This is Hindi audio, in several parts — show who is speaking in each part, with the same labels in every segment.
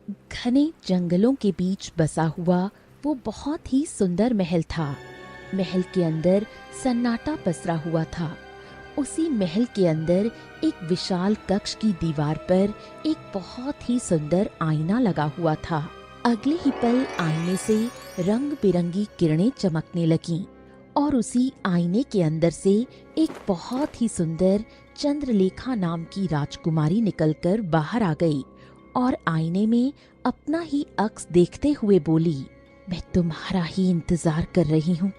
Speaker 1: घने जंगलों के बीच बसा हुआ वो बहुत ही सुंदर महल था। महल के अंदर सन्नाटा पसरा हुआ था। उसी महल के अंदर एक विशाल कक्ष की दीवार पर एक बहुत ही सुंदर आईना लगा हुआ था। अगले ही पल आईने से रंग बिरंगी किरणें चमकने लगीं और उसी आईने के अंदर से एक बहुत ही सुंदर चंद्रलेखा नाम की राजकुमारी निकलकर बाहर आ गई और आईने में अपना ही अक्स देखते हुए बोली, मैं तुम्हारा ही इंतजार कर रही हूँ।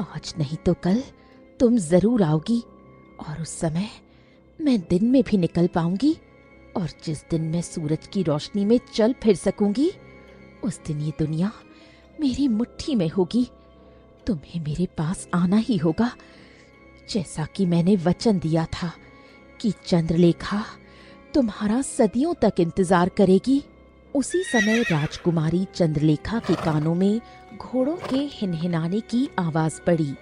Speaker 1: आज नहीं तो कल तुम जरूर आओगी और उस समय मैं दिन में भी निकल पाऊंगी और जिस दिन मैं सूरज की रोशनी में चल फिर सकूंगी उस दिन ये दुनिया मेरी मुट्ठी में होगी। तुम्हें मेरे पास आना ही होगा, जैसा कि मैंने वचन दिया था कि चंद्रलेखा तुम्हारा सदियों तक इंतजार करेगी। उसी समय राजकुमारी चंद्रलेखा के कानों में घोड़ों के हिनहिनाने की आवाज पड़ी।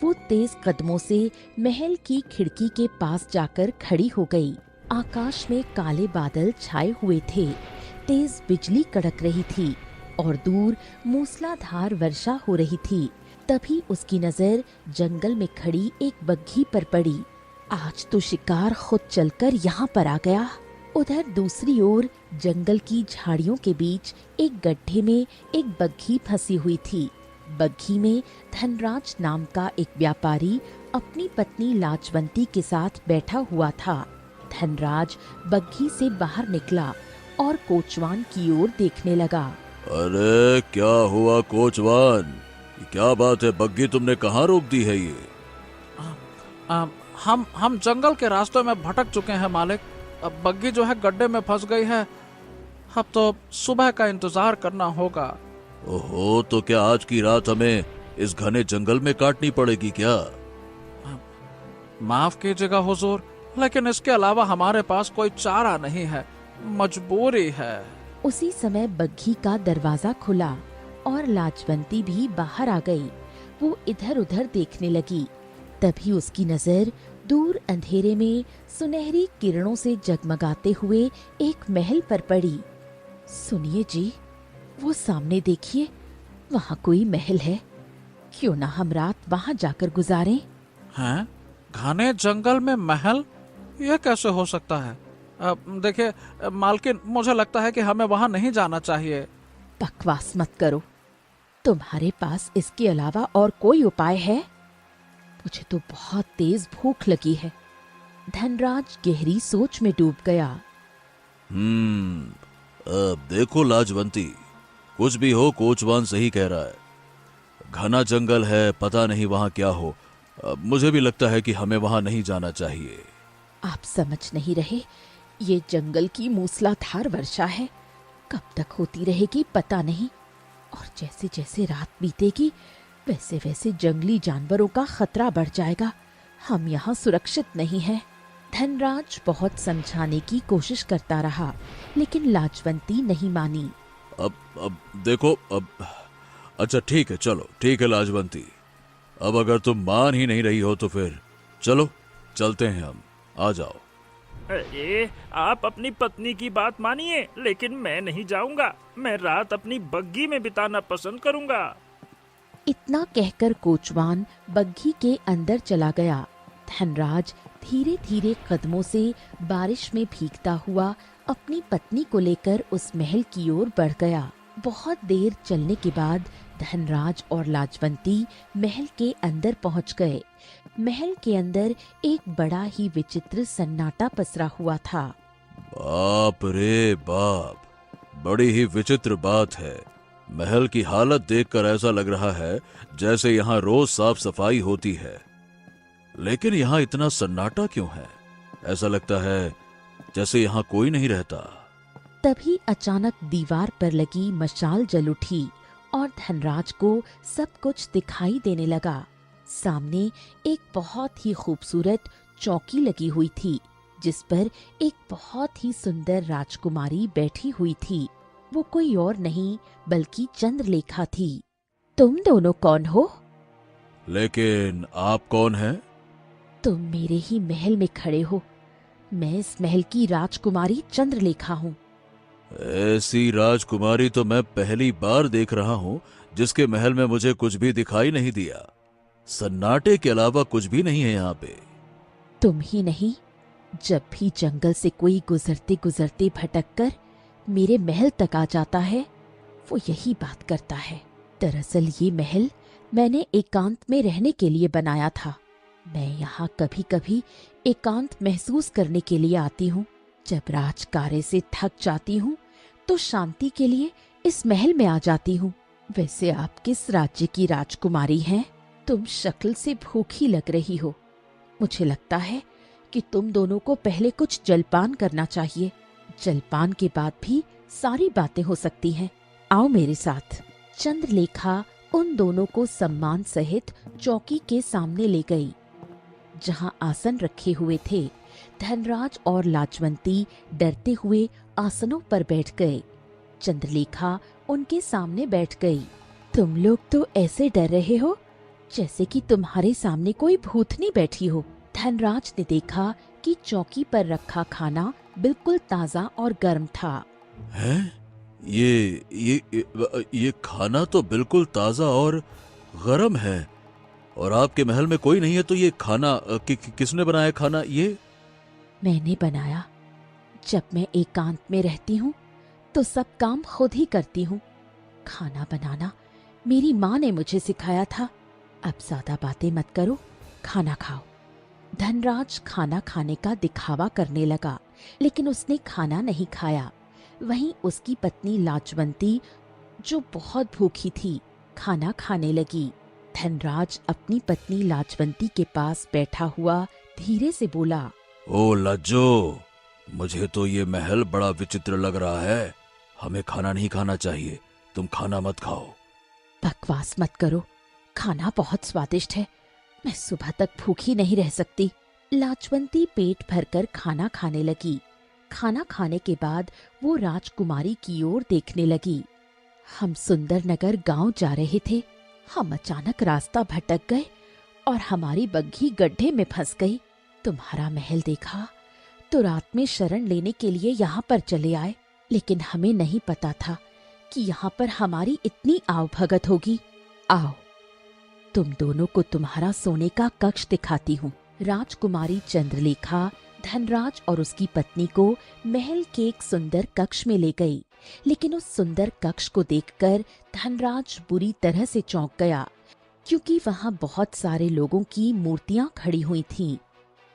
Speaker 1: वो तेज कदमों से महल की खिड़की के पास जाकर खड़ी हो गई। आकाश में काले बादल छाए हुए थे, तेज बिजली कड़क रही थी और दूर मूसलाधार वर्षा हो रही थी। तभी उसकी नजर जंगल में खड़ी एक बग्घी पर पड़ी। आज तो शिकार खुद चलकर यहाँ पर आ गया। उधर दूसरी ओर जंगल की झाड़ियों के बीच एक गड्ढे में एक बग्घी फंसी हुई थी। बग्घी में धनराज नाम का एक व्यापारी अपनी पत्नी लाजवंती के साथ बैठा हुआ था। धनराज बग्घी से बाहर निकला और कोचवान की ओर देखने लगा।
Speaker 2: अरे क्या हुआ कोचवान, क्या बात है? बग्घी तुमने कहाँ रोक दी है ये?
Speaker 3: हम जंगल के रास्ते में भटक चुके हैं मालिक। अब बग्घी जो है गड्ढे में फंस गई है। अब तो सुबह का इंतजार करना होगा।
Speaker 2: ओहो, तो क्या आज की रात हमें इस घने जंगल में काटनी पड़ेगी क्या?
Speaker 3: माफ कीजिएगा हुजूर, लेकिन इसके अलावा हमारे पास कोई चारा नहीं है, मजबूरी है।
Speaker 1: उसी समय बग्घी का दरवाजा खुला और लाजवंती भी बाहर आ गई। वो इधर उधर देखने लगी। तभी उसकी नजर दूर अंधेरे में सुनहरी किरणों से जगमगाते हुए एक महल पर पड़ी। सुनिए जी, वो सामने देखिए, वहाँ कोई महल है। क्यों ना हम रात वहाँ जाकर गुजारें?
Speaker 3: हैं? घने जंगल में महल? यह कैसे हो सकता है? देखिए मालकिन, मुझे लगता है कि हमें वहाँ नहीं जाना चाहिए।
Speaker 1: बकवास मत करो। तुम्हारे पास इसके अलावा और कोई उपाय है? मुझे तो बहुत तेज भूख लगी है। धनराज गहरी सोच में डूब गया।
Speaker 2: अब देखो लाजवंती, कुछ भी हो कोचवान सही कह रहा है। घना जंगल है, पता नहीं वहाँ क्या हो। मुझे भी लगता है कि हमें वहाँ नहीं जाना चाहिए।
Speaker 1: आप समझ नहीं रहे, ये जंगल की मूसलाधार वर्षा है, कब तक होती रहेगी पता नहीं। और जैसे जैसे रात बीतेगी वैसे वैसे जंगली जानवरों का खतरा बढ़ जाएगा। हम यहाँ सुरक्षित नहीं हैं। धनराज बहुत समझाने की कोशिश करता रहा, लेकिन लाजवंती नहीं मानी।
Speaker 2: अब देखो, अब अच्छा ठीक है, चलो ठीक है लाजवंती, अब अगर तुम मान ही नहीं रही हो तो फिर चलो चलते हैं हम, आ जाओ।
Speaker 4: अरे आप अपनी पत्नी की बात मानिए, लेकिन मैं नहीं जाऊंगा। मैं रात अपनी बग्घी में बिताना पसंद करूंगा।
Speaker 1: इतना कहकर कोचवान बग्घी के अंदर चला गया। धनराज धीरे धीरे कदमों से बारिश में भीगता हुआ अपनी पत्नी को लेकर उस महल की ओर बढ़ गया। बहुत देर चलने के बाद धनराज और लाजवंती महल के अंदर पहुंच गए। महल के अंदर एक बड़ा ही विचित्र सन्नाटा पसरा हुआ था।
Speaker 2: बाप रे बाप, बड़ी ही विचित्र बात है। महल की हालत देखकर ऐसा लग रहा है जैसे यहाँ रोज साफ सफाई होती है, लेकिन यहाँ इतना सन्नाटा क्यों है? ऐसा लगता है जैसे यहाँ कोई नहीं रहता।
Speaker 1: तभी अचानक दीवार पर लगी मशाल जल उठी और धनराज को सब कुछ दिखाई देने लगा। सामने एक बहुत ही खूबसूरत चौकी लगी हुई थी, जिस पर एक बहुत ही सुंदर राजकुमारी बैठी हुई थी। वो कोई और नहीं बल्कि चंद्रलेखा थी। तुम दोनों कौन हो?
Speaker 2: लेकिन आप कौन हैं?
Speaker 1: तुम मेरे ही महल में खड़े हो। मैं इस महल की राजकुमारी चंद्रलेखा हूँ।
Speaker 2: ऐसी राजकुमारी तो मैं पहली बार देख रहा हूं जिसके महल में मुझे कुछ भी दिखाई नहीं दिया। सन्नाटे के अलावा कुछ भी नहीं है यहाँ पे।
Speaker 1: तुम ही नहीं, जब भी जंगल से कोई गुजरते गुजरते भटक कर मेरे महल तक आ जाता है वो यही बात करता है। दरअसल ये महल मैंने एकांत में रहने के लिए बनाया था। मैं यहाँ कभी कभी एकांत महसूस करने के लिए आती हूँ। जब राजकार्य से थक जाती हूँ तो शांति के लिए इस महल में आ जाती हूँ। वैसे आप किस राज्य की राजकुमारी हैं? तुम शक्ल से भूखी लग रही हो। मुझे लगता है कि तुम दोनों को पहले कुछ जलपान करना चाहिए। जलपान के बाद भी सारी बातें हो सकती हैं। आओ मेरे साथ। चंद्रलेखा उन दोनों को सम्मान सहित चौकी के सामने ले गई, जहां आसन रखे हुए थे। धनराज और लाजवंती डरते हुए आसनों पर बैठ गए। चंद्रलेखा उनके सामने बैठ गई। तुम लोग तो ऐसे डर रहे हो जैसे कि तुम्हारे सामने कोई भूतनी बैठी हो। धनराज ने देखा कि चौकी पर रखा खाना बिल्कुल ताजा और गर्म था।
Speaker 2: हैं? ये खाना तो बिल्कुल ताजा और गरम है, और आपके महल में कोई नहीं है तो ये खाना किसने बनाया? खाना ये
Speaker 1: मैंने बनाया। जब मैं एकांत में रहती हूँ तो सब काम खुद ही करती हूँ। खाना बनाना मेरी माँ ने मुझे सिखाया था। अब ज्यादा बातें मत करो, खाना खाओ। धनराज खाना खाने का दिखावा करने लगा, लेकिन उसने खाना नहीं खाया। वहीं उसकी पत्नी लाजवंती, जो बहुत भूखी थी, खाना खाने लगी। धनराज अपनी पत्नी लाजवंती के पास बैठा हुआ धीरे से बोला,
Speaker 2: ओ लज्जो, मुझे तो ये महल बड़ा विचित्र लग रहा है। हमें खाना नहीं खाना चाहिए, तुम खाना मत खाओ।
Speaker 1: बकवास मत करो, खाना बहुत स्वादिष्ट है। मैं सुबह तक भूखी नहीं रह सकती। लाजवंती पेट भरकर खाना खाने लगी। खाना खाने के बाद वो राजकुमारी की ओर देखने लगी। हम सुंदर नगर गांव जा रहे थे। हम अचानक रास्ता भटक गए और हमारी बग्घी गड्ढे में फंस गई। तुम्हारा महल देखा तो रात में शरण लेने के लिए यहाँ पर चले आए, लेकिन हमें नहीं पता था कि यहाँ पर हमारी इतनी आवभगत होगी। आओ, तुम दोनों को तुम्हारा सोने का कक्ष दिखाती हूँ। राजकुमारी चंद्रलेखा धनराज और उसकी पत्नी को महल के एक सुंदर कक्ष में ले गई, लेकिन उस सुंदर कक्ष को देखकर धनराज बुरी तरह से चौंक गया, क्योंकि वहाँ बहुत सारे लोगों की मूर्तियां खड़ी हुई थीं।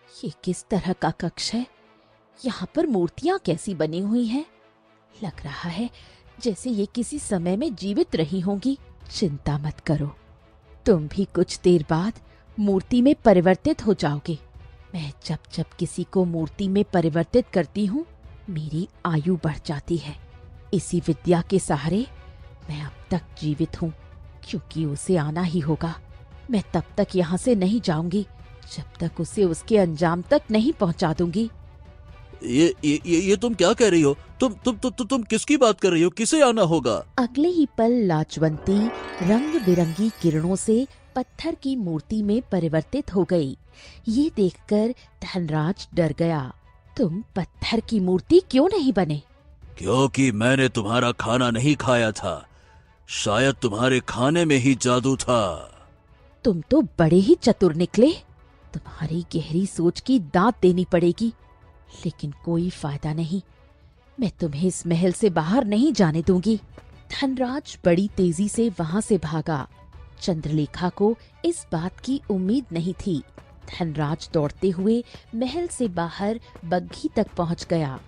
Speaker 1: ये किस तरह का कक्ष है? यहाँ पर मूर्तियां कैसी बनी हुई हैं? लग रहा है जैसे ये किसी समय में जीवित रही होंगी। चिंता मत करो, तुम भी कुछ देर बाद मूर्ति में परिवर्तित हो जाओगे। मैं जब जब किसी को मूर्ति में परिवर्तित करती हूँ, मेरी आयु बढ़ जाती है। इसी विद्या के सहारे मैं अब तक जीवित हूँ, क्योंकि उसे आना ही होगा। मैं तब तक यहाँ से नहीं जाऊंगी जब तक उसे उसके अंजाम तक नहीं पहुँचा दूंगी।
Speaker 2: ये तुम क्या कह रही हो? तुम किसकी बात कर रही हो? किसे आना होगा?
Speaker 1: अगले ही पल लाजवंती रंग बिरंगी किरणों से पत्थर की मूर्ति में परिवर्तित हो गई। ये देखकर धनराज डर गया। तुम पत्थर की मूर्ति क्यों नहीं बने?
Speaker 2: क्योंकि मैंने तुम्हारा खाना नहीं खाया था। शायद तुम्हारे खाने में ही जादू था।
Speaker 1: तुम तो बड़े ही चतुर निकले। तुम्हारी गहरी सोच की दाद देनी पड़ेगी, लेकिन कोई फायदा नहीं। मैं तुम्हें इस महल से बाहर नहीं जाने दूंगी। धनराज बड़ी तेजी से वहां से भागा। चंद्रलेखा को इस बात की उम्मीद नहीं थी। धनराज दौड़ते हुए महल से बाहर बग्घी तक पहुंच गया।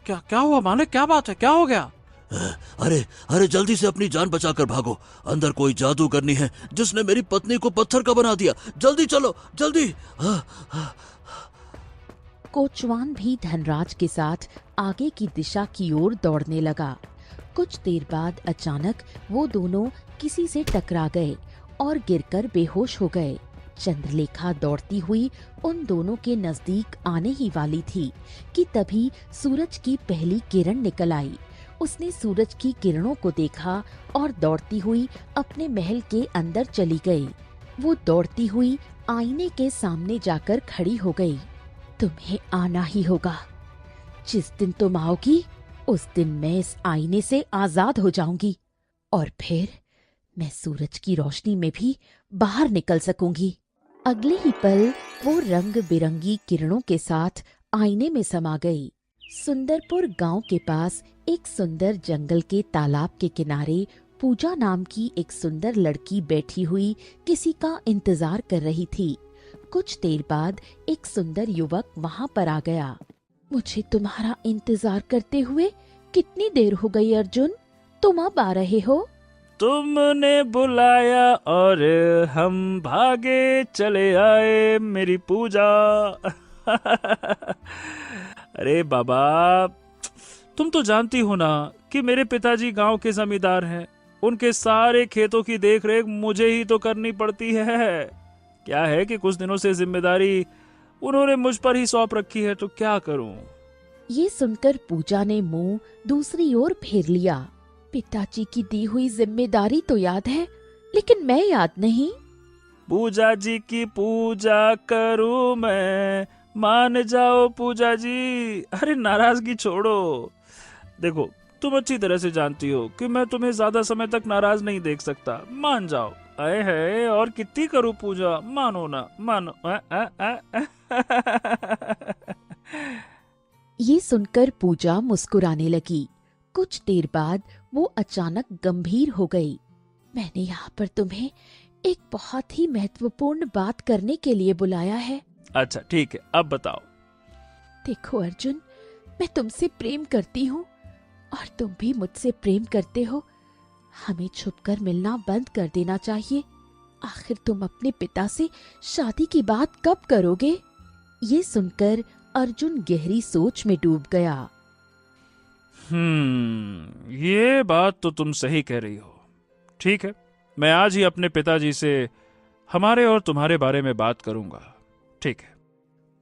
Speaker 3: क्या हुआ मालिक? क्या बात है? क्या हो गया?
Speaker 2: अरे जल्दी से अपनी जान बचाकर भागो। अंदर कोई जादूगरनी है जिसने मेरी पत्नी को पत्थर का बना दिया। जल्दी चलो, जल्दी।
Speaker 1: कोचवान भी धनराज के साथ आगे की दिशा की ओर दौड़ने लगा। कुछ देर बाद अचानक वो दोनों किसी से टकरा गए और गिरकर बेहोश हो गए। चंद्रलेखा दौड़ती हुई उन दोनों के नजदीक आने ही वाली थी कि तभी सूरज की पहली किरण निकल आई। उसने सूरज की किरणों को देखा और दौड़ती हुई अपने महल के अंदर चली गई। वो दौड़ती हुई आईने के सामने जाकर खड़ी हो गई। तुम्हें आना ही होगा। जिस दिन तुम आओगी उस दिन मैं इस आईने से आजाद हो जाऊंगी और फिर मैं सूरज की रोशनी में भी बाहर निकल सकूंगी। अगले ही पल वो रंग बिरंगी किरणों के साथ आईने में समा गई। सुंदरपुर गांव के पास एक सुंदर जंगल के तालाब के किनारे पूजा नाम की एक सुंदर लड़की बैठी हुई किसी का इंतजार कर रही थी। कुछ देर बाद एक सुंदर युवक वहां पर आ गया। मुझे तुम्हारा इंतजार करते हुए कितनी देर हो गई अर्जुन, तुम अब आ रहे हो?
Speaker 4: तुमने बुलाया और हम भागे चले आए मेरी पूजा। अरे बाबा, तुम तो जानती हो ना कि मेरे पिताजी गांव के जमींदार हैं। उनके सारे खेतों की देखरेख मुझे ही तो करनी पड़ती है। क्या है कि कुछ दिनों से जिम्मेदारी उन्होंने मुझ पर ही सौंप रखी है, तो क्या करूं।
Speaker 1: ये सुनकर पूजा ने मुंह दूसरी ओर फेर लिया। पिताजी की दी हुई जिम्मेदारी तो याद है, लेकिन मैं याद नहीं।
Speaker 4: पूजा जी की पूजा करूं मैं, मान जाओ पूजा जी। अरे नाराजगी छोड़ो। देखो, तुम अच्छी तरह से जानती हो कि मैं तुम्हें ज्यादा समय तक नाराज नहीं देख सकता। मान जाओ। अरे है, और कितनी करूं पूजा, मानो ना मानो।
Speaker 1: ये सुनकर पूजा मुस्कुराने लगी। कुछ देर बाद वो अचानक गंभीर हो गई। मैंने यहाँ पर तुम्हें एक बहुत ही महत्वपूर्ण बात करने के लिए बुलाया है।
Speaker 4: अच्छा ठीक है, अब बताओ।
Speaker 1: देखो अर्जुन, मैं तुमसे प्रेम करती हूँ और तुम भी मुझसे प्रेम करते हो। हमें छुपकर मिलना बंद कर देना चाहिए। आखिर तुम अपने पिता से शादी की बात कब करोगे? ये सुनकर अर्जुन गहरी सोच में डूब गया।
Speaker 4: ये बात तो तुम सही कह रही हो। ठीक है, मैं आज ही अपने पिताजी से हमारे और तुम्हारे बारे में बात करूंगा। ठीक है।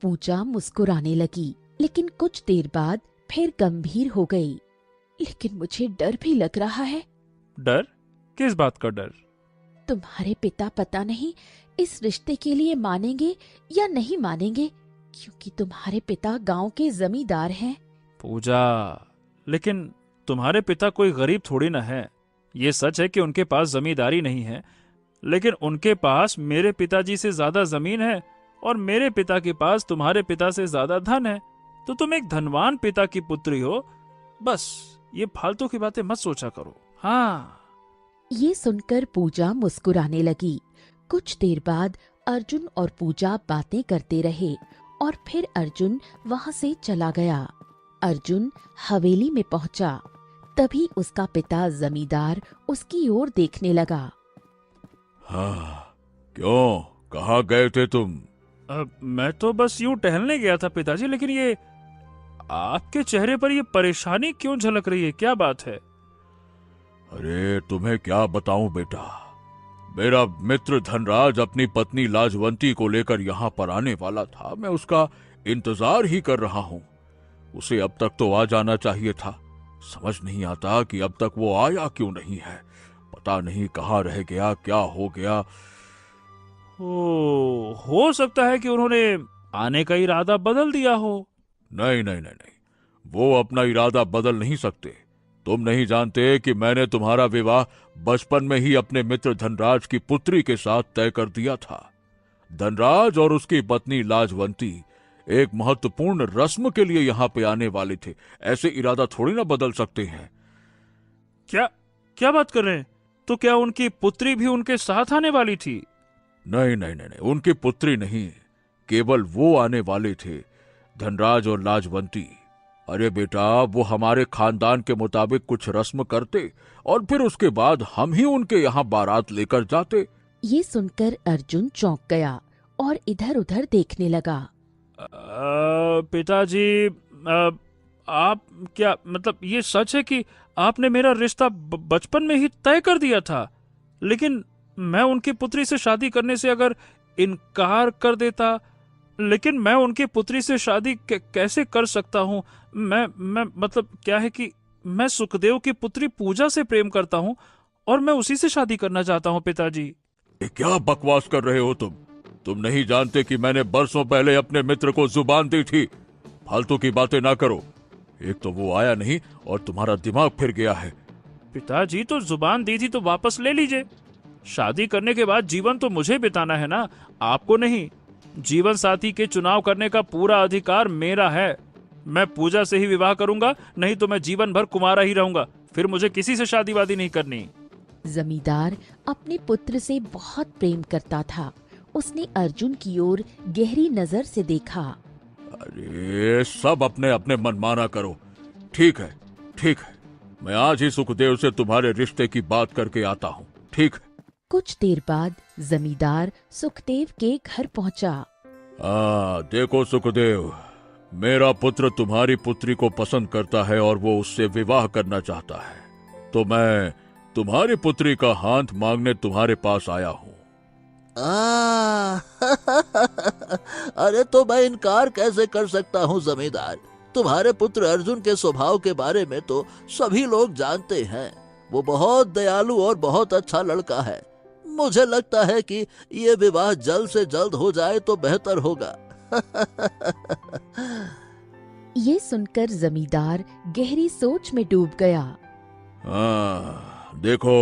Speaker 1: पूजा मुस्कुराने लगी, लेकिन कुछ देर बाद फिर गंभीर हो गई। लेकिन मुझे डर भी लग रहा है।
Speaker 4: डर? किस बात का डर?
Speaker 1: तुम्हारे पिता पता नहीं इस रिश्ते के लिए मानेंगे या नहीं मानेंगे, क्योंकि तुम्हारे पिता गांव के जमींदार हैं।
Speaker 4: पूजा, लेकिन तुम्हारे पिता कोई गरीब थोड़ी ना है। ये सच है कि उनके पास जमींदारी नहीं है, लेकिन उनके पास मेरे पिताजी से ज्यादा जमीन है और मेरे पिता के पास तुम्हारे पिता से ज्यादा धन है। तो तुम एक धनवान पिता की पुत्री हो। बस ये फालतू की बातें मत सोचा करो। हाँ।
Speaker 1: ये सुनकर पूजा मुस्कुराने लगी। कुछ देर बाद अर्जुन और पूजा बातें करते रहे और फिर अर्जुन वहां से चला गया। अर्जुन हवेली में पहुंचा। तभी उसका पिता जमींदार उसकी ओर देखने लगा।
Speaker 2: हाँ, क्यों, कहाँ गए थे तुम?
Speaker 4: मैं तो बस यूं टहलने गया था पिताजी, लेकिन ये आपके चेहरे पर ये परेशानी क्यों झलक रही है? क्या बात है?
Speaker 2: अरे तुम्हें क्या बताऊं बेटा, मेरा मित्र धनराज अपनी पत्नी लाजवंती को लेकर यहाँ पर आने वाला था। मैं उसका इंतजार ही कर रहा हूँ। उसे अब तक तो आ जाना चाहिए था। समझ नहीं आता कि अब तक वो आया क्यों नहीं है। पता नहीं कहाँ रह गया, क्या हो गया।
Speaker 4: हो सकता है कि उन्होंने आने का इरादा बदल दिया हो।
Speaker 2: नहीं नहीं नहीं नहीं, वो अपना इरादा बदल नहीं सकते। तुम नहीं जानते कि मैंने तुम्हारा विवाह बचपन में ही अपने मित्र धनराज की पुत्री के साथ तय कर दिया था। धनराज और उसकी पत्नी लाजवंती एक महत्वपूर्ण रस्म के लिए यहाँ पे आने वाले थे। ऐसे इरादा थोड़ी ना बदल सकते हैं।
Speaker 4: क्या क्या बात कर रहे हैं? तो क्या उनकी पुत्री भी उनके साथ आने वाली थी?
Speaker 2: नहीं नहीं नहीं नहीं, उनकी पुत्री नहीं, केवल वो आने वाले थे, धनराज और लाजवंती। अरे बेटा, वो हमारे खानदान के मुताबिक कुछ रस्म करते और फिर उसके बाद हम ही उनके यहाँ बारात लेकर जाते।
Speaker 1: ये सुनकर अर्जुन चौंक गया और इधर उधर देखने लगा।
Speaker 4: पिताजी, आप क्या मतलब ये सच है कि आपने मेरा रिश्ता बचपन में ही तय कर दिया था, लेकिन मैं उनकी पुत्री से शादी करने से अगर इनकार कर देता, लेकिन मैं उनकी पुत्री से शादी कैसे कर सकता हूँ? मैं मतलब क्या है कि मैं सुखदेव की पुत्री पूजा से प्रेम करता हूँ और मैं उसी से शादी करना चाहता हूँ पिताजी।
Speaker 2: क्या बकवास कर रहे हो तुम? तुम नहीं जानते कि मैंने बरसों पहले अपने मित्र को जुबान दी थी? फालतू की बातें ना करो। एक तो वो आया नहीं और तुम्हारा दिमाग फिर गया है।
Speaker 4: पिताजी, तो जुबान दी थी तो वापस ले लीजिए। शादी करने के बाद जीवन तो मुझे बिताना है ना, आपको नहीं। जीवन साथी के चुनाव करने का पूरा अधिकार मेरा है। मैं पूजा से ही विवाह करूंगा, नहीं तो मैं जीवन भर कुंवारा ही रहूंगा। फिर मुझे किसी से शादी वादी नहीं करनी।
Speaker 1: जमींदार अपने पुत्र से बहुत प्रेम करता था। उसने अर्जुन की ओर गहरी नजर से देखा।
Speaker 2: अरे सब अपने अपने मनमाना करो। ठीक है, ठीक है, मैं आज ही सुखदेव से तुम्हारे रिश्ते की बात करके आता हूँ। ठीक है।
Speaker 1: कुछ देर बाद जमींदार सुखदेव के घर पहुंचा।
Speaker 2: देखो सुखदेव, मेरा पुत्र तुम्हारी पुत्री को पसंद करता है और वो उससे विवाह करना चाहता है, तो मैं तुम्हारी पुत्री का हाथ मांगने तुम्हारे पास आया हूँ।
Speaker 5: अरे तो मैं इनकार कैसे कर सकता हूँ जमींदार। तुम्हारे पुत्र अर्जुन के स्वभाव के बारे में तो सभी लोग जानते हैं। वो बहुत दयालु और बहुत अच्छा लड़का है। मुझे लगता है कि ये विवाह जल्द से जल्द हो जाए तो बेहतर होगा।
Speaker 1: ये सुनकर जमींदार गहरी सोच में डूब गया।
Speaker 2: देखो,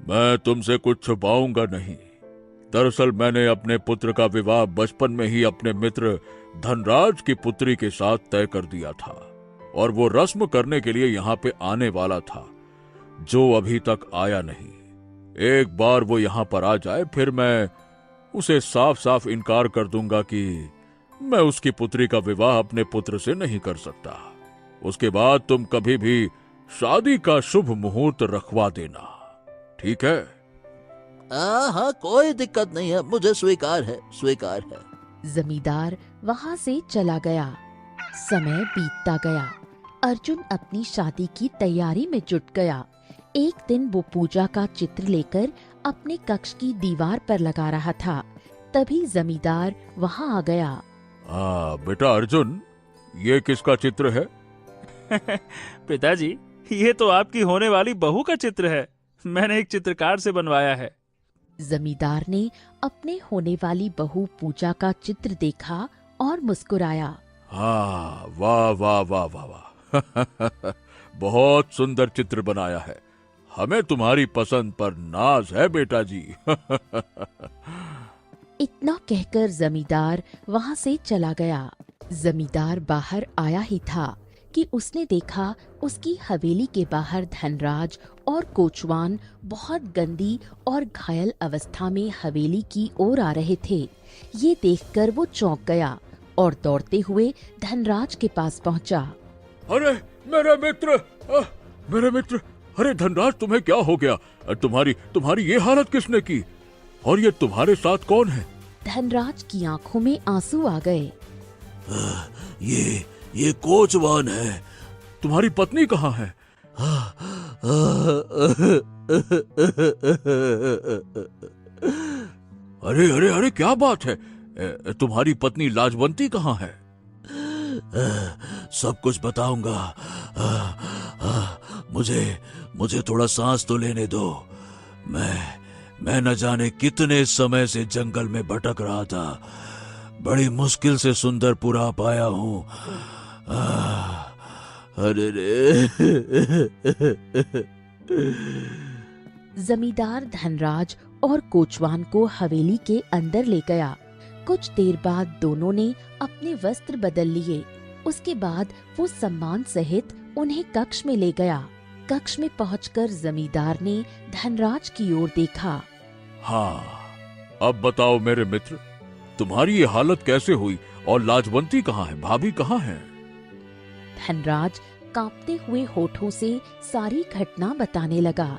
Speaker 2: मैं तुमसे कुछ छुपाऊंगा नहीं। दरअसल मैंने अपने पुत्र का विवाह बचपन में ही अपने मित्र धनराज की पुत्री के साथ तय कर दिया था और वो रस्म करने के लिए यहाँ पे आने वाला था, जो अभी तक आया नहीं। एक बार वो यहाँ पर आ जाए फिर मैं उसे साफ साफ इनकार कर दूंगा कि मैं उसकी पुत्री का विवाह अपने पुत्र से नहीं कर सकता। उसके बाद तुम कभी भी शादी का शुभ मुहूर्त रखवा देना, ठीक है?
Speaker 5: हाँ, कोई दिक्कत नहीं है, मुझे स्वीकार है, स्वीकार है।
Speaker 1: जमींदार वहां से चला गया। समय बीतता गया। अर्जुन अपनी शादी की तैयारी में जुट गया। एक दिन वो पूजा का चित्र लेकर अपने कक्ष की दीवार पर लगा रहा था। तभी जमींदार वहां आ गया।
Speaker 2: बेटा अर्जुन, ये किसका चित्र है?
Speaker 4: पिताजी, ये तो आपकी होने वाली बहू का चित्र है। मैंने एक चित्रकार से बनवाया है।
Speaker 1: जमींदार ने अपने होने वाली बहू पूजा का चित्र देखा और मुस्कुराया।
Speaker 2: हाँ, वाह वाह वाह वाह वाह। बहुत सुंदर चित्र बनाया है। हमें तुम्हारी पसंद पर नाज है बेटा जी।
Speaker 1: इतना कहकर जमींदार वहां से चला गया। जमींदार बाहर आया ही था कि उसने देखा उसकी हवेली के बाहर धनराज और कोचवान बहुत गंदी और घायल अवस्था में हवेली की ओर आ रहे थे। ये देखकर वो चौंक गया और दौड़ते हुए धनराज के पास पहुंचा।
Speaker 2: अरे मेरे मित्र, मेरे मित्र, अरे धनराज, तुम्हें क्या हो गया? तुम्हारी ये हालत किसने की? और ये तुम्हारे साथ कौन है?
Speaker 1: धनराज की आंखों में आंसू आ गए।
Speaker 5: ये कोचवान है।
Speaker 2: तुम्हारी पत्नी कहाँ है? अरे अरे अरे, क्या बात है? तुम्हारी पत्नी लाजवंती कहाँ है?
Speaker 5: सब कुछ बताऊंगा। मुझे थोड़ा सांस तो लेने दो। मैं न जाने कितने समय से जंगल में भटक रहा था। बड़ी मुश्किल से सुंदरपुर आ पाया हूँ। अरे रे।
Speaker 1: जमींदार धनराज और कोचवान को हवेली के अंदर ले गया। कुछ देर बाद दोनों ने अपने वस्त्र बदल लिए। उसके बाद वो सम्मान सहित उन्हें कक्ष में ले गया। कक्ष में पहुंचकर जमींदार ने धनराज की ओर देखा।
Speaker 2: हाँ, अब बताओ मेरे मित्र, तुम्हारी ये हालत कैसे हुई और लाजवंती कहाँ है? भाभी कहाँ है?
Speaker 1: धनराज कांपते हुए होठों से सारी घटना बताने लगा।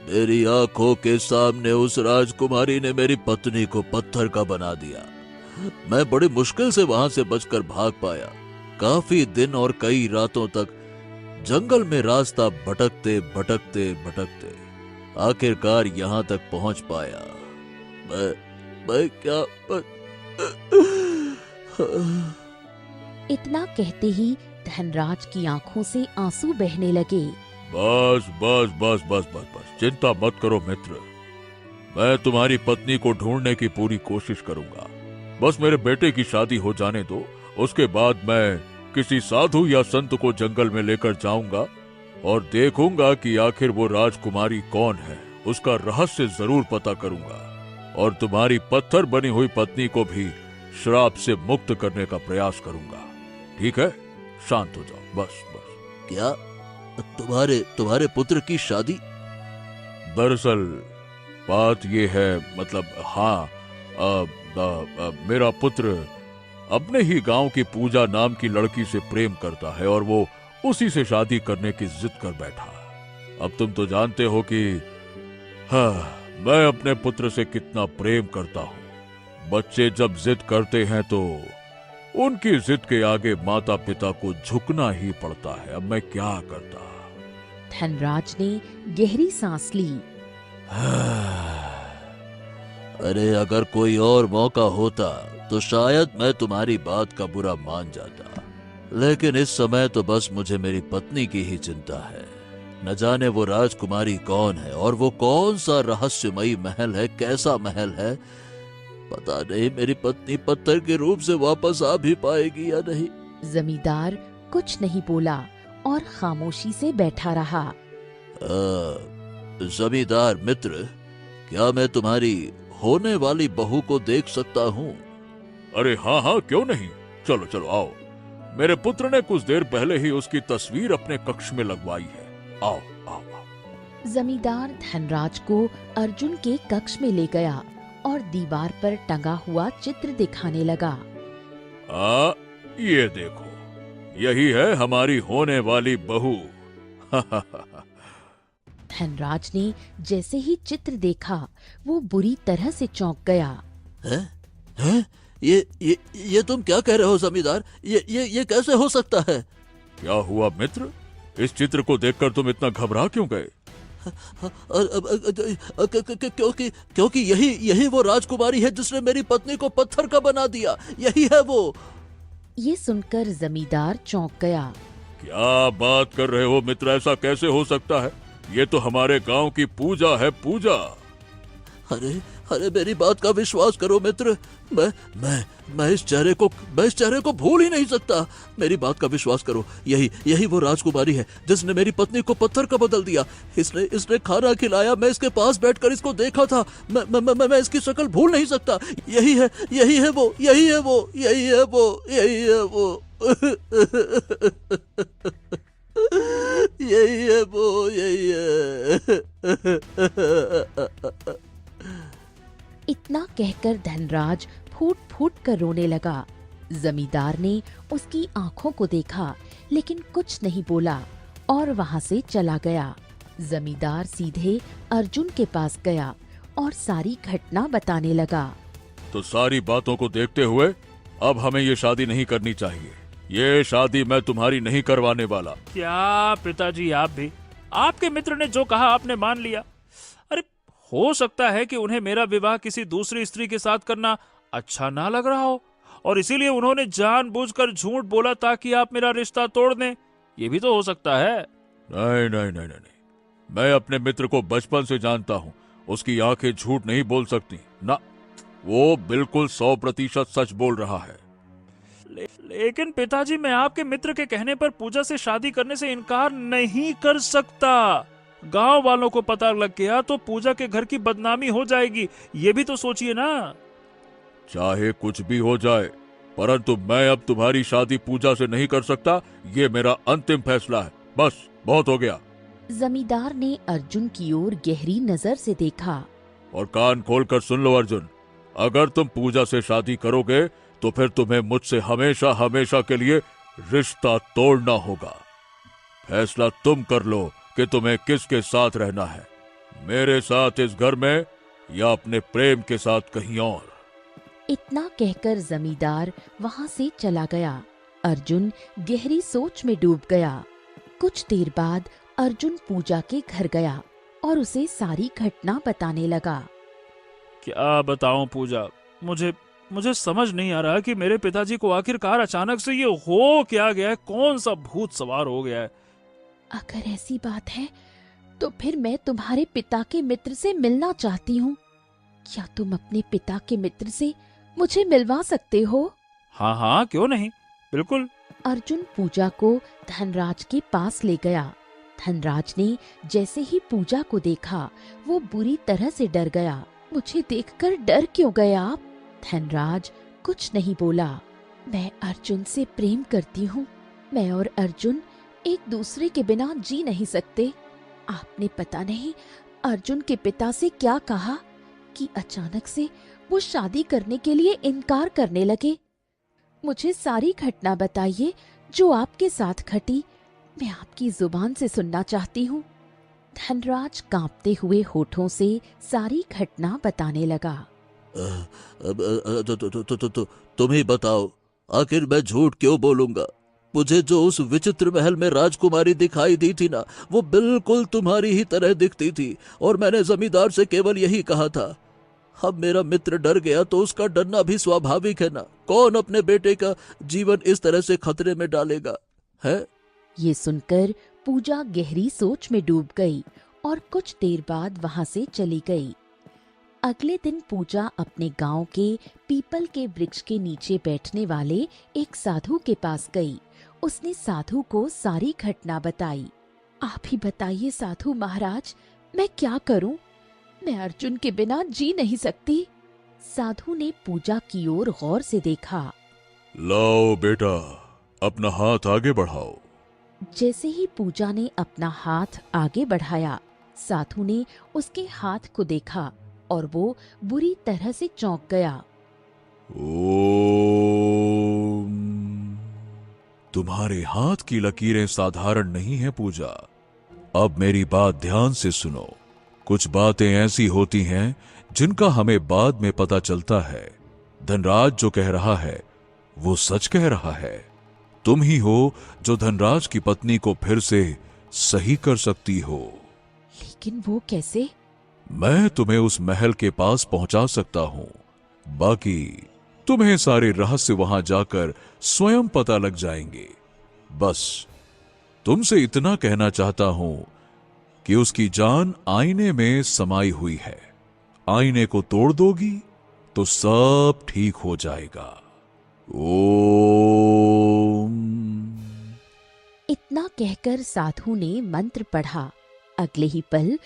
Speaker 5: मेरी आंखों के सामने उस राजकुमारी ने मेरी पत्नी को पत्थर का बना दिया। मैं बड़ी मुश्किल से वहां से बचकर भाग पाया। काफी दिन और कई रातों तक जंगल में रास्ता भटकते भटकते भटकते आखिरकार यहाँ तक पहुंच पाया। मैं क्या
Speaker 1: इतना कहते ही धनराज की आंखों से आंसू बहने लगे।
Speaker 2: बस बस बस बस बस बस, चिंता मत करो मित्र। मैं तुम्हारी पत्नी को ढूंढने की पूरी कोशिश करूंगा। बस मेरे बेटे की शादी हो जाने दो, उसके बाद मैं किसी साधु या संत को जंगल में लेकर जाऊंगा और देखूंगा कि आखिर वो राजकुमारी कौन है। उसका रहस्य जरूर पता करूंगा और तुम्हारी पत्थर बनी हुई पत्नी को भी श्राप से मुक्त करने का प्रयास करूंगा। ठीक है, शांत हो जाओ, बस बस।
Speaker 5: क्या तुम्हारे पुत्र की शादी?
Speaker 2: दरअसल बात ये है, मतलब हाँ, मेरा पुत्र अपने ही गांव की पूजा नाम की लड़की से प्रेम करता है और वो उसी से शादी करने की जिद कर बैठा। अब तुम तो जानते हो कि हाँ, मैं अपने पुत्र से कितना प्रेम करता हूँ। बच्चे जब जिद करते हैं तो उनकी जिद के आगे माता पिता को झुकना ही पड़ता है। अब मैं क्या करता।
Speaker 1: धनराज ने गहरी सांस ली।
Speaker 5: अरे अगर कोई और मौका होता तो शायद मैं तुम्हारी बात का बुरा मान जाता, लेकिन इस समय तो बस मुझे मेरी पत्नी की ही चिंता है। न जाने वो राजकुमारी कौन है और वो कौन सा रहस्यमयी महल है, कैसा महल है। पता नहीं मेरी पत्नी पत्थर के रूप से वापस आ भी पाएगी या नहीं।
Speaker 1: जमींदार कुछ नहीं बोला और खामोशी से बैठा रहा।
Speaker 5: जमींदार मित्र, क्या मैं तुम्हारी होने वाली बहू को देख सकता हूँ?
Speaker 2: अरे हाँ हाँ, क्यों नहीं, चलो चलो आओ। मेरे पुत्र ने कुछ देर पहले ही उसकी तस्वीर अपने कक्ष में लगवाई है। आओ आओ आओ।
Speaker 1: जमींदार धनराज को अर्जुन के कक्ष में ले गया और दीवार पर टंगा हुआ चित्र दिखाने लगा।
Speaker 2: ये देखो, यही है हमारी होने वाली बहू।
Speaker 1: धनराज ने जैसे ही चित्र देखा वो बुरी तरह से चौंक गया।
Speaker 5: हैं? ये तुम क्या कह रहे हो जमींदार? ये कैसे हो सकता है?
Speaker 2: क्या हुआ मित्र, इस चित्र को देखकर तुम इतना घबरा क्यों गए?
Speaker 5: क्योंकि यही वो राजकुमारी है जिसने मेरी पत्नी को पत्थर का बना दिया। यही है वो।
Speaker 1: ये सुनकर जमींदार चौंक गया।
Speaker 2: क्या बात कर रहे हो मित्र, ऐसा कैसे हो सकता है? ये तो हमारे गांव की पूजा है, पूजा।
Speaker 5: अरे मेरी बात का विश्वास करो मित्र, मैं इस चेहरे को भूल ही नहीं सकता। मेरी बात का विश्वास करो, यही वो राजकुमारी है जिसने मेरी पत्नी को पत्थर का बदल दिया। इसने खाना खिलाया, मैं इसके पास बैठकर इसको देखा था। मैं इसकी शक्ल भूल नहीं सकता। यही है वो।
Speaker 1: इतना कहकर धनराज फूट फूट कर रोने लगा। जमींदार ने उसकी आंखों को देखा लेकिन कुछ नहीं बोला और वहां से चला गया। जमींदार सीधे अर्जुन के पास गया और सारी घटना बताने लगा।
Speaker 2: तो सारी बातों को देखते हुए अब हमें ये शादी नहीं करनी चाहिए। ये शादी मैं तुम्हारी नहीं करवाने वाला।
Speaker 4: क्या पिताजी, आप भी? आपके मित्र ने जो कहा आपने मान लिया। अरे हो सकता है कि उन्हें मेरा विवाह किसी दूसरी स्त्री के साथ करना अच्छा ना लग रहा हो और इसीलिए उन्होंने जानबूझकर झूठ बोला ताकि आप मेरा रिश्ता तोड़ दें। ये भी तो हो सकता है।
Speaker 2: नहीं, मैं अपने मित्र को बचपन से जानता हूँ। उसकी आंखें झूठ नहीं बोल सकती ना, वो बिल्कुल 100% सच बोल रहा है।
Speaker 4: लेकिन पिताजी, मैं आपके मित्र के कहने पर पूजा से शादी करने से इनकार नहीं कर सकता। गांव वालों को पता लग गया तो पूजा के घर की बदनामी हो जाएगी। ये भी तो सोचिए ना।
Speaker 2: चाहे कुछ भी हो जाए, परंतु मैं अब तुम्हारी शादी पूजा से नहीं कर सकता। ये मेरा अंतिम फैसला है। बस बहुत हो गया।
Speaker 1: जमींदार ने अर्जुन की ओर गहरी नजर से देखा।
Speaker 2: और कान खोलकर सुन लो अर्जुन, अगर तुम पूजा से शादी करोगे तो फिर तुम्हें मुझसे हमेशा हमेशा के लिए रिश्ता तोड़ना होगा। फैसला तुम कर लो कि तुम्हें किसके साथ रहना है, मेरे साथ इस घर में या अपने प्रेम के साथ कहीं और।
Speaker 1: इतना कहकर जमींदार वहां से चला गया। अर्जुन गहरी सोच में डूब गया। कुछ देर बाद अर्जुन पूजा के घर गया और उसे सारी घटना बताने लगा।
Speaker 4: क्या बताऊं पूजा, मुझे समझ नहीं आ रहा कि मेरे पिताजी को आखिरकार अचानक से ये हो क्या गया है। कौन सा भूत सवार हो गया है।
Speaker 1: अगर ऐसी बात है तो फिर मैं तुम्हारे पिता के मित्र से मिलना चाहती हूँ। क्या तुम अपने पिता के मित्र से मुझे मिलवा सकते हो?
Speaker 4: हाँ, क्यों नहीं, बिल्कुल।
Speaker 1: अर्जुन पूजा को धनराज के पास ले गया। धनराज ने जैसे ही पूजा को देखा वो बुरी तरह से डर गया। मुझे देखकर डर क्यों गए आप? धनराज कुछ नहीं बोला। मैं अर्जुन से प्रेम करती हूँ। मैं और अर्जुन एक दूसरे के बिना जी नहीं सकते। आपने पता नहीं अर्जुन के पिता से क्या कहा कि अचानक से वो शादी करने के लिए इनकार करने लगे। मुझे सारी घटना बताइए जो आपके साथ घटी। मैं आपकी जुबान से सुनना चाहती हूँ। धनराज कांपते हुए होठों से सारी घटना बताने लगा।
Speaker 5: तुम ही बताओ, आखिर मैं झूठ क्यों बोलूंगा? मुझे जो उस विचित्र महल में राजकुमारी दिखाई दी थी ना, वो बिल्कुल तुम्हारी ही तरह दिखती थी और मैंने जमींदार से केवल यही कहा था। अब मेरा मित्र डर गया तो उसका डरना भी स्वाभाविक है ना। कौन अपने बेटे का जीवन इस तरह से खतरे में डालेगा है?
Speaker 1: ये सुनकर पूजा गहरी सोच में डूब गई और कुछ देर बाद वहां से चली गई। अगले दिन पूजा अपने गांव के पीपल के वृक्ष के नीचे बैठने वाले एक साधु के पास गई। उसने साधु को सारी घटना बताई। आप ही बताइए साधु महाराज, मैं क्या करूं? मैं अर्जुन के बिना जी नहीं सकती। साधु ने पूजा की ओर गौर से देखा।
Speaker 2: लाओ बेटा, अपना हाथ आगे बढ़ाओ।
Speaker 1: जैसे ही पूजा ने अपना हाथ आगे बढ़ाया, साधु ने उसके हाथ को देखा और वो बुरी तरह से चौंक गया।
Speaker 2: ओम। तुम्हारे हाथ की लकीरें साधारण नहीं है पूजा। अब मेरी बात ध्यान से सुनो। कुछ बातें ऐसी होती हैं जिनका हमें बाद में पता चलता है। धनराज जो कह रहा है वो सच कह रहा है। तुम ही हो जो धनराज की पत्नी को फिर से सही कर सकती हो।
Speaker 1: लेकिन वो कैसे?
Speaker 2: मैं तुम्हें उस महल के पास पहुंचा सकता हूं। बाकी तुम्हें सारे रहस्य वहां जाकर स्वयं पता लग जाएंगे। बस तुमसे इतना कहना चाहता हूं कि उसकी जान आईने में समाई हुई है। आईने को तोड़ दोगी तो सब ठीक हो जाएगा। ओम।
Speaker 1: इतना कहकर साधु ने मंत्र पढ़ा। अगले ही पल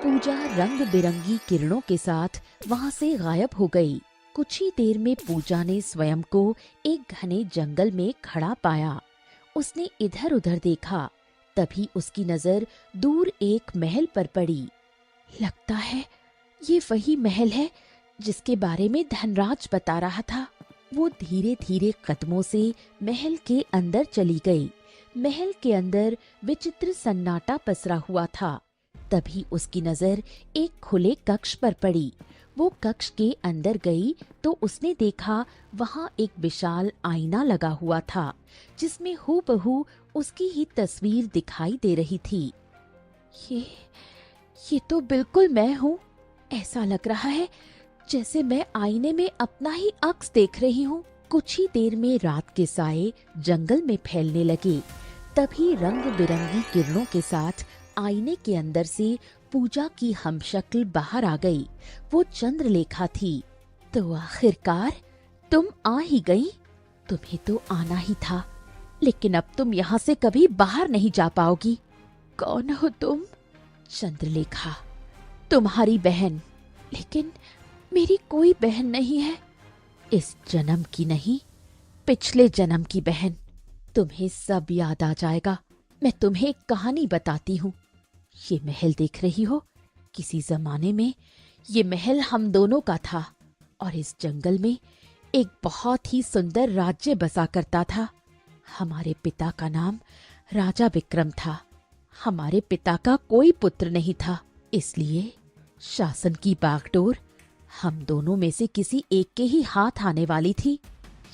Speaker 1: पूजा रंग बिरंगी किरणों के साथ वहां से गायब हो गई। कुछ ही देर में पूजा ने स्वयं को एक घने जंगल में खड़ा पाया। उसने इधर उधर देखा, तभी उसकी नजर दूर एक महल पर पड़ी। लगता है ये वही महल है जिसके बारे में धनराज बता रहा था। वो धीरे धीरे कदमों से महल के अंदर चली गई। महल के अंदर विचित्र सन्नाटा पसरा हुआ था। तभी उसकी नजर एक खुले कक्ष पर पड़ी। वो कक्ष के अंदर गई तो उसने देखा वहां एक विशाल आईना लगा हुआ था जिसमें हूबहू उसकी ही तस्वीर दिखाई दे रही थी। ये तो बिल्कुल मैं हूँ। ऐसा लग रहा है जैसे मैं आईने में अपना ही अक्स देख रही हूँ। कुछ ही देर में रात के साए जंगल में फैलने लगे। तभी रंग बिरंगी किरणों के साथ आईने के अंदर से पूजा की हमशक्ल बाहर आ गई। वो चंद्रलेखा थी। तो आखिरकार तुम आ ही गई। तुम्हें तो आना ही था, लेकिन अब तुम यहाँ से कभी बाहर नहीं जा पाओगी। कौन हो तुम? चंद्रलेखा, तुम्हारी बहन। लेकिन मेरी कोई बहन नहीं है। इस जन्म की नहीं, पिछले जन्म की बहन। तुम्हें सब याद आ जाएगा। मैं तुम्हें एक कहानी बताती हूँ। ये महल देख रही हो? किसी जमाने में ये महल हम दोनों का था और इस जंगल में एक बहुत ही सुंदर राज्य बसा करता था। हमारे पिता का नाम राजा विक्रम था। हमारे पिता का कोई पुत्र नहीं था, इसलिए शासन की बागडोर हम दोनों में से किसी एक के ही हाथ आने वाली थी।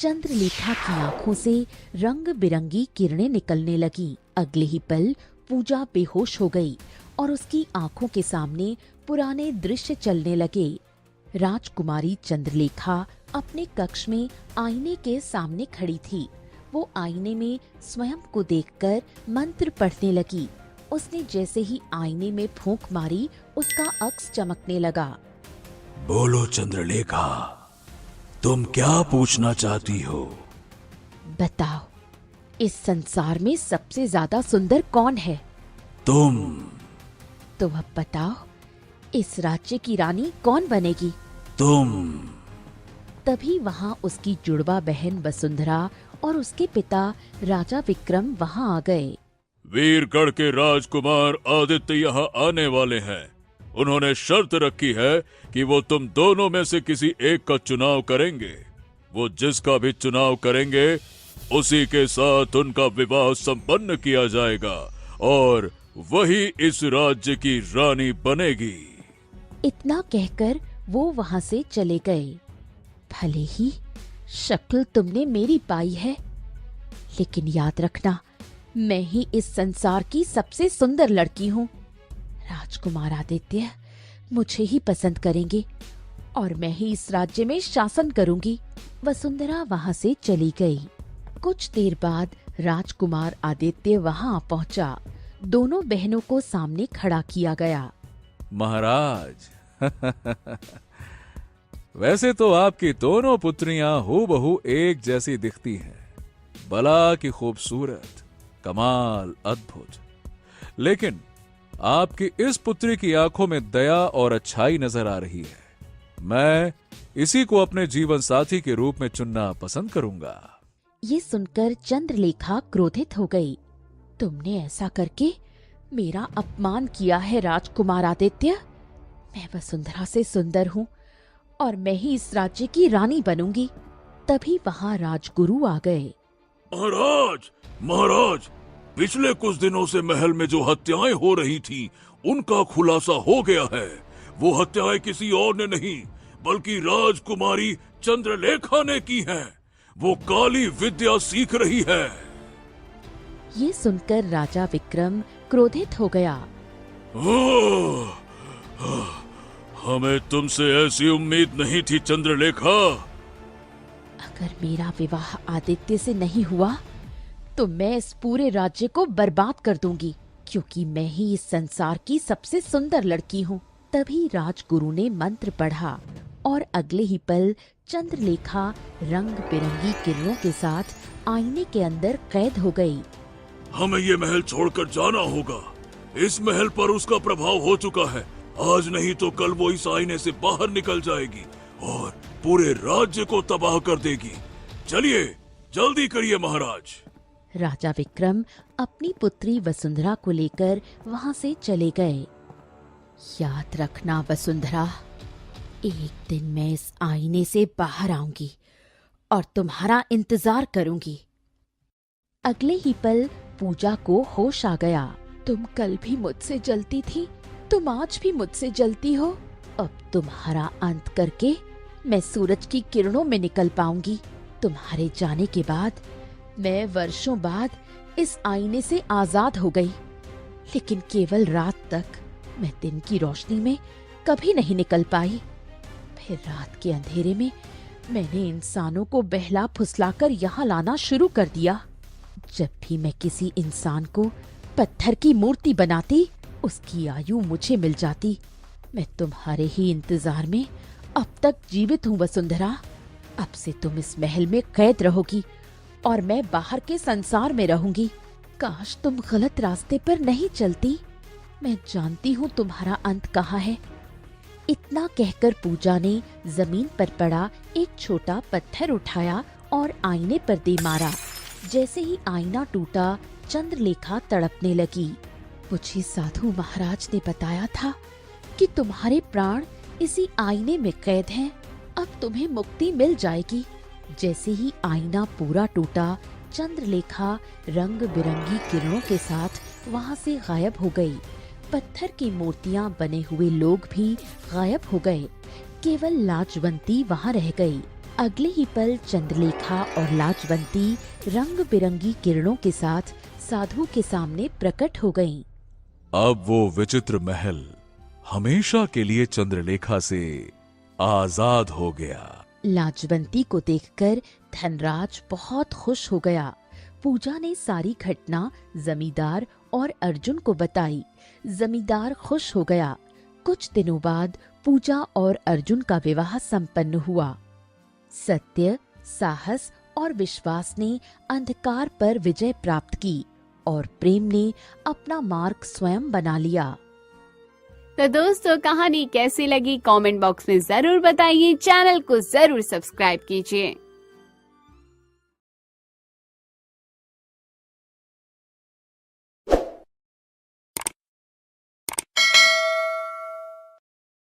Speaker 1: चंद्रलेखा की आंखों से रंग बिरंगी किरणें निकलने लगी। अगले ही पल पूजा बेहोश हो गई और उसकी आंखों के सामने पुराने दृश्य चलने लगे। राजकुमारी चंद्रलेखा अपने कक्ष में आईने के सामने खड़ी थी। वो आईने में स्वयं को देखकर मंत्र पढ़ने लगी। उसने जैसे ही आईने में फूंक मारी, उसका अक्स चमकने लगा।
Speaker 2: बोलो चंद्रलेखा, तुम क्या पूछना चाहती हो?
Speaker 1: अब बताओ, इस संसार में सबसे ज्यादा सुंदर कौन है?
Speaker 2: तुम।
Speaker 1: तो अब बताओ, इस राज्य की रानी कौन बनेगी?
Speaker 2: तुम।
Speaker 1: तभी वहां उसकी जुड़वा बहन वसुंधरा और उसके पिता राजा विक्रम वहां आ गए।
Speaker 2: वीरगढ़ के राजकुमार आदित्य यहाँ आने वाले हैं। उन्होंने शर्त रखी है कि वो तुम दोनों में से किसी एक का चुनाव करेंगे। वो जिसका भी चुनाव करेंगे उसी के साथ उनका विवाह संपन्न किया जाएगा और वही इस राज्य की रानी बनेगी।
Speaker 1: इतना कहकर वो वहां से चले गए। भले ही शक्ल तुमने मेरी पाई है, लेकिन याद रखना, मैं ही इस संसार की सबसे सुंदर लड़की हूँ। राजकुमार आदित्य मुझे ही पसंद करेंगे और मैं ही इस राज्य में शासन करूंगी। वसुंधरा वहां से चली गई। कुछ देर बाद राजकुमार आदित्य वहां पहुंचा। दोनों बहनों को सामने खड़ा किया गया।
Speaker 3: महाराज, वैसे तो आपकी दोनों पुत्रियां हूबहू एक जैसी दिखती हैं। भला की खूबसूरत, कमाल, अद्भुत। लेकिन आपकी इस पुत्री की आंखों में दया और अच्छाई नजर आ रही है। मैं इसी को अपने जीवन साथी के रूप में चुनना पसंद करूंगा।
Speaker 1: ये सुनकर चंद्रलेखा क्रोधित हो गई। तुमने ऐसा करके मेरा अपमान किया है राजकुमार आदित्य। मैं वसुंधरा से सुंदर हूँ और मैं ही इस राज्य की रानी बनूंगी। तभी वहां राजगुरु आ गए।
Speaker 2: महाराज, महाराज, पिछले कुछ दिनों से महल में जो हत्याएं हो रही थी उनका खुलासा हो गया है। वो हत्याएं किसी और ने नहीं बल्कि राजकुमारी चंद्रलेखा ने की हैं। वो काली विद्या सीख रही है।
Speaker 1: ये सुनकर राजा विक्रम क्रोधित हो गया।
Speaker 2: हमें तुमसे ऐसी उम्मीद नहीं थी चंद्रलेखा।
Speaker 1: अगर मेरा विवाह आदित्य से नहीं हुआ तो मैं इस पूरे राज्य को बर्बाद कर दूंगी, क्योंकि मैं ही इस संसार की सबसे सुंदर लड़की हूँ। तभी राजगुरु ने मंत्र पढ़ा और अगले ही पल चंद्रलेखा रंग बिरंगी किरणों के साथ आईने के अंदर कैद हो गई।
Speaker 2: हमें ये महल छोड़कर जाना होगा। इस महल पर उसका प्रभाव हो चुका है। आज नहीं तो कल वो इस आईने से बाहर निकल जाएगी और पूरे राज्य को तबाह कर देगी। चलिए, जल्दी करिए महाराज।
Speaker 1: राजा विक्रम अपनी पुत्री वसुंधरा को लेकर वहां से चले गए। याद रखना वसुंधरा, एक दिन मैं इस आईने से बाहर आऊंगी और तुम्हारा इंतजार करूंगी। अगले ही पल पूजा को होश आ गया। तुम कल भी मुझसे जलती थी, तुम आज भी मुझसे जलती हो। अब तुम्हारा अंत करके मैं सूरज की किरणों में निकल पाऊंगी। तुम्हारे जाने के बाद मैं वर्षों बाद इस आईने से आजाद हो गई, लेकिन केवल रात तक। मैं दिन की रोशनी में कभी नहीं निकल पाई। फिर रात के अंधेरे में मैंने इंसानों को बहला फुसलाकर यहाँ लाना शुरू कर दिया। जब भी मैं किसी इंसान को पत्थर की मूर्ति बनाती, उसकी आयु मुझे मिल जाती। मैं तुम्हारे ही इंतजार में अब तक जीवित हूँ वसुंधरा। अब से तुम इस महल में कैद रहोगी और मैं बाहर के संसार में रहूंगी। काश तुम गलत रास्ते पर नहीं चलती। मैं जानती हूँ तुम्हारा अंत कहाँ है। इतना कहकर पूजा ने जमीन पर पड़ा एक छोटा पत्थर उठाया और आईने पर दे मारा। जैसे ही आईना टूटा, चंद्रलेखा तड़पने लगी। मुझे साधु महाराज ने बताया था कि तुम्हारे प्राण इसी आईने में कैद हैं। अब तुम्हें मुक्ति मिल जाएगी। जैसे ही आईना पूरा टूटा, चंद्रलेखा रंग बिरंगी किरणों के साथ वहां से गायब हो गई। पत्थर की मूर्तियां बने हुए लोग भी गायब हो गए। केवल लाजवंती वहां रह गई। अगले ही पल चंद्रलेखा और लाजवंती रंग बिरंगी किरणों के साथ साधु के सामने प्रकट हो गईं।
Speaker 2: अब वो विचित्र महल हमेशा के लिए चंद्रलेखा से आजाद हो गया।
Speaker 1: लाजवंती को देखकर धनराज बहुत खुश हो गया। पूजा ने सारी घटना जमींदार और अर्जुन को बताई। जमींदार खुश हो गया। कुछ दिनों बाद पूजा और अर्जुन का विवाह संपन्न हुआ। सत्य, साहस और विश्वास ने अंधकार पर विजय प्राप्त की और प्रेम ने अपना मार्ग स्वयं बना लिया।
Speaker 6: तो दोस्तों, कहानी कैसी लगी कमेंट बॉक्स में जरूर बताइए। चैनल को जरूर सब्सक्राइब कीजिए।